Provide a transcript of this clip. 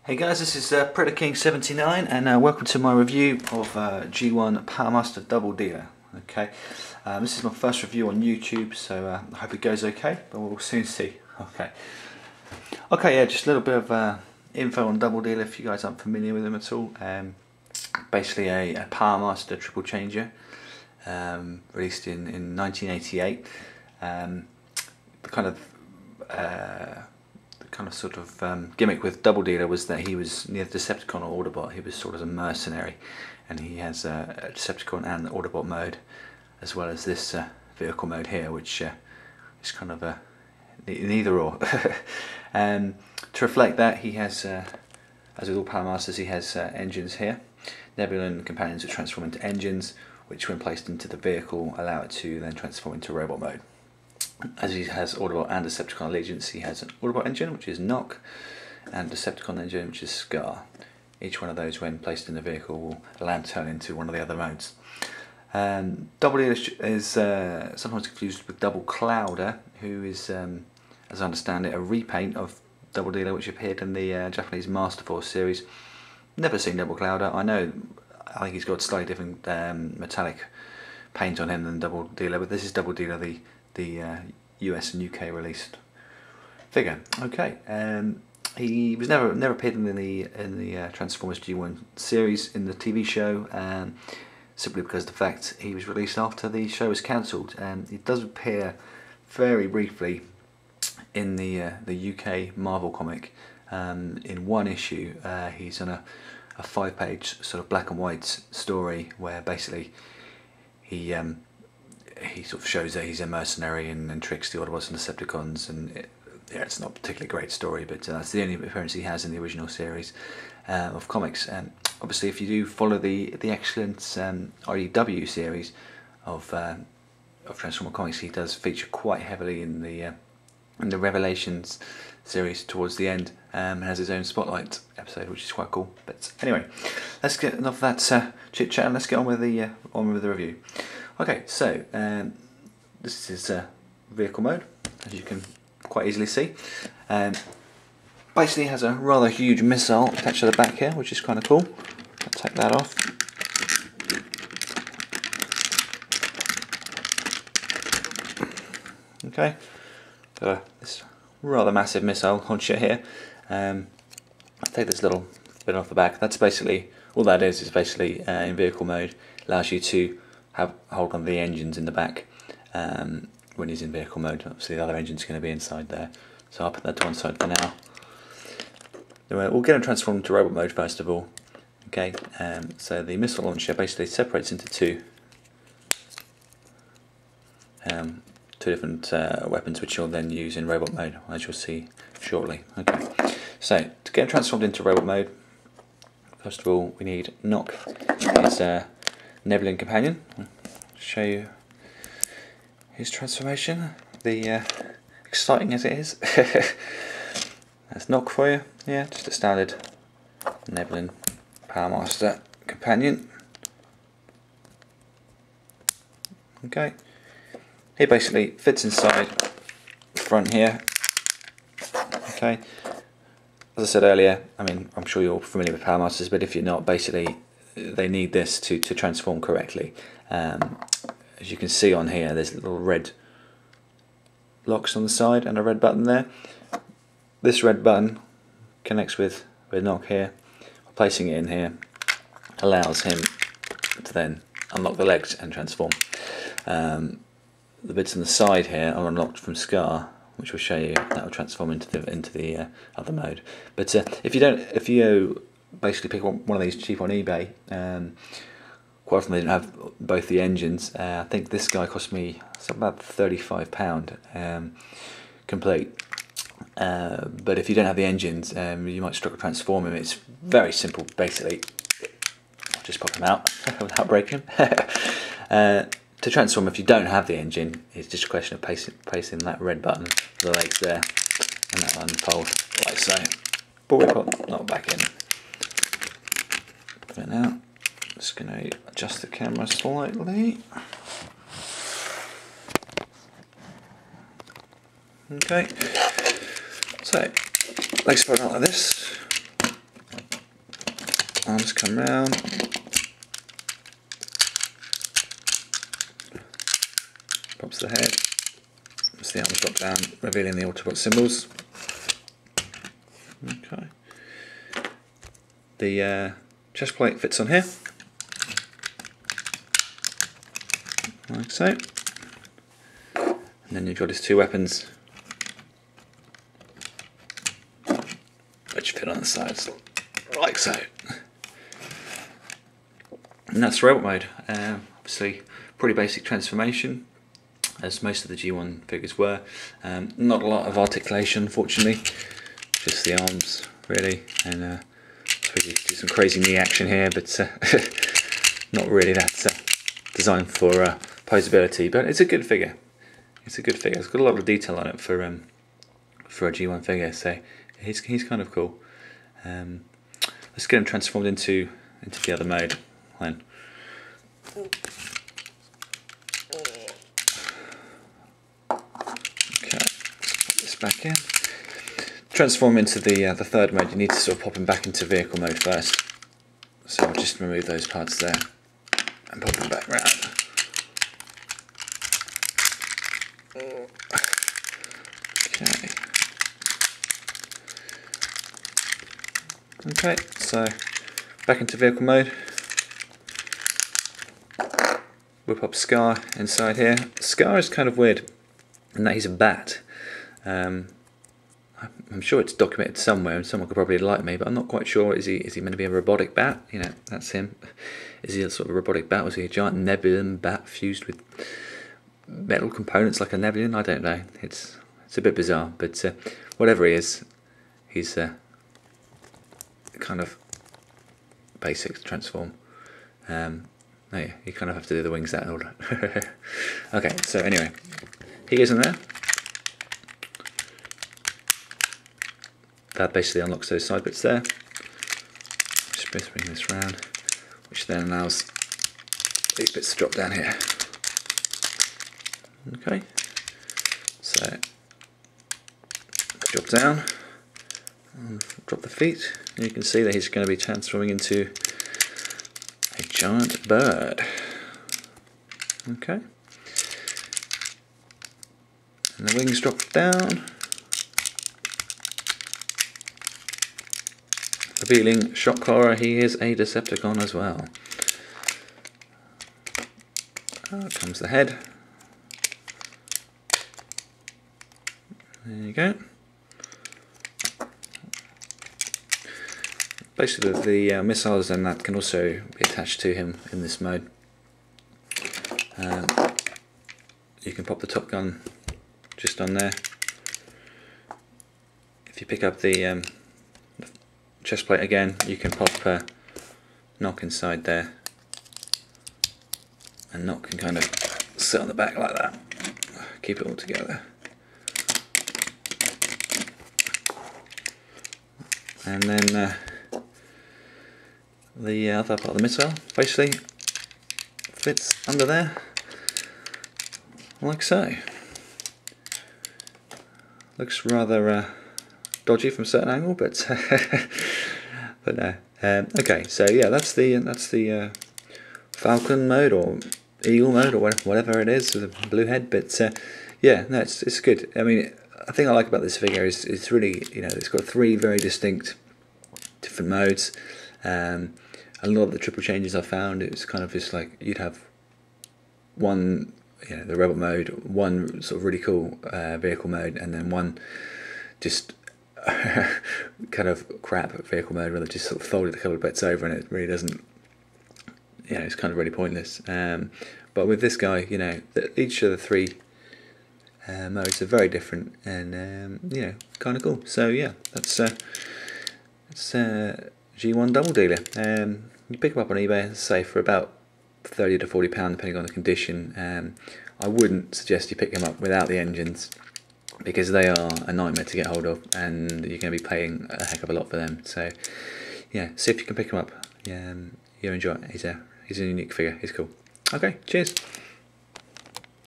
Hey guys, this is Predator King 79 and welcome to my review of G1 Powermaster Doubledealer. Okay, this is my first review on YouTube, so I hope it goes okay, but we'll soon see. Okay, yeah, just a little bit of info on Doubledealer if you guys aren't familiar with him at all. Basically a Powermaster triple changer, released in 1988. The kind of sort of gimmick with Doubledealer was that he was neither Decepticon or Autobot. He was sort of a mercenary, and he has a Decepticon and Autobot mode, as well as this vehicle mode here, which is kind of a neither or. And to reflect that, he has, as with all Power Masters, he has engines here, Nebula and companions that transform into engines, which when placed into the vehicle allow it to then transform into robot mode. As he has Autobot and Decepticon allegiance, he has an Autobot engine, which is Knock, and Decepticon engine, which is Scar. Each one of those, when placed in the vehicle, will allow him to turn into one of the other modes. Doubledealer is sometimes confused with Double Clouder, who is, as I understand it, a repaint of Doubledealer, which appeared in the Japanese Master Force series. Never seen Double Clouder. I think he's got slightly different metallic paint on him than Doubledealer, but this is Doubledealer, the US and UK released figure. Okay, he was never appeared in the Transformers G1 series in the TV show, simply because of the fact he was released after the show was cancelled. He does appear very briefly in the UK Marvel comic. In one issue, he's on a 5-page sort of black and white story where basically he sort of shows that he's a mercenary and tricks the Autobots and Decepticons, and it's not a particularly great story, but that's the only appearance he has in the original series of comics. Obviously, if you do follow the excellent REW series of Transformer comics, he does feature quite heavily in the Revelations series towards the end, and has his own Spotlight episode, which is quite cool. But anyway, let's get enough of that chit chat and let's get on with the review. Okay, so this is vehicle mode, as you can quite easily see. Basically has a rather huge missile attached to the back here, which is kind of cool. I'll take that off. Okay, got this rather massive missile launcher here. I'll take this little bit off the back. That's basically, all that is basically in vehicle mode, allows you to hold on the engines in the back when he's in vehicle mode. Obviously the other engine's going to be inside there, so I'll put that to one side for now. We'll get him transformed into robot mode first of all. Okay, so the missile launcher basically separates into two different weapons, which you'll then use in robot mode, as you'll see shortly. Okay, so to get him transformed into robot mode, first of all we need Knock, his Nebula companion. I'll show you his transformation, exciting as it is. That's Knock for you. Yeah, just a standard Nebula Powermaster companion. Okay, he basically fits inside the front here. Okay, as I said earlier, I'm sure you're familiar with Powermasters, but if you're not, basically they need this to transform correctly. As you can see on here, there's little red locks on the side and a red button there. This red button connects with Knock here. Placing it in here allows him to then unlock the legs and transform. The bits on the side here are unlocked from Scar, which will show you that will transform into the other mode. But if you basically pick one of these cheap on eBay, quite often they don't have both the engines. I think this guy cost me about £35 complete. But if you don't have the engines, you might struggle to transform him. It's very simple, basically. I'll just pop him out without breaking him. To transform, if you don't have the engine, it's just a question of placing that red button for the legs there, and that will unfold like so. But we'll put Knock back in. For now, just going to adjust the camera slightly. Okay, so legs fold out like this. arms come round. Pops the head. As the arms drop down, revealing the Autobot symbols. Okay. The chest plate fits on here, like so. And then you've got his two weapons, which fit on the sides, like so. And that's robot mode. Obviously, pretty basic transformation, as most of the G1 figures were. Not a lot of articulation, unfortunately. Just the arms, really, and do some crazy knee action here, but not really that designed for posability. But it's a good figure. It's a good figure. It's got a lot of detail on it for a G1 figure, so he's kind of cool. Let's get him transformed into the other mode then. Okay, put this back in. Transform into the third mode, you need to sort of pop him back into vehicle mode first. So I'll just remove those parts there and pop him back round. Okay, so back into vehicle mode. Whip up Scar inside here. Scar is kind of weird in that he's a bat. I'm sure it's documented somewhere, and someone could probably enlighten me, but I'm not quite sure. Is he meant to be a robotic bat? You know, that's him. Is he a sort of robotic bat? Was he a giant Nebulon bat fused with metal components like a Nebulon? I don't know. It's a bit bizarre, but whatever he is, he's kind of basic to transform. Oh yeah, you kind of have to do the wings that order. Okay, so anyway, he goes in there. That basically unlocks those side bits there. Just bring this round, which then allows these bits to drop down here. Okay, so drop down, and drop the feet, and you can see that he's going to be transforming into a giant bird. Okay, and the wings drop down, revealing shock horror, he is a Decepticon as well. Out comes the head. There you go. Basically the missiles and that can also be attached to him in this mode. You can pop the Top Gun just on there. If you pick up the chest plate again, you can pop Knock inside there, and Knock can kind of sit on the back like that, keep it all together. And then the other part of the missile basically fits under there, like so. Looks rather dodgy from a certain angle, but but no. Okay, so yeah, that's the Falcon mode or Eagle mode or whatever it is with a blue head. But yeah, no, it's good. I mean, the thing I like about this figure is it's really, you know, it's got three very distinct different modes. A lot of the triple changes I found, it was kind of just like you'd have one, you know, the rebel mode, one sort of really cool vehicle mode, and then one just kind of crap vehicle mode where they just sort of folded a couple of bits over and it really doesn't, you know, it's kind of really pointless. But with this guy, you know, each of the three modes are very different and you know, kind of cool. So yeah, that's G1 Doubledealer. You pick them up on eBay, say for about £30 to £40 depending on the condition. I wouldn't suggest you pick them up without the engines, because they are a nightmare to get hold of and you're going to be paying a heck of a lot for them. So yeah, see if you can pick them up. You'll enjoy it. He's a unique figure. He's cool. Okay, cheers.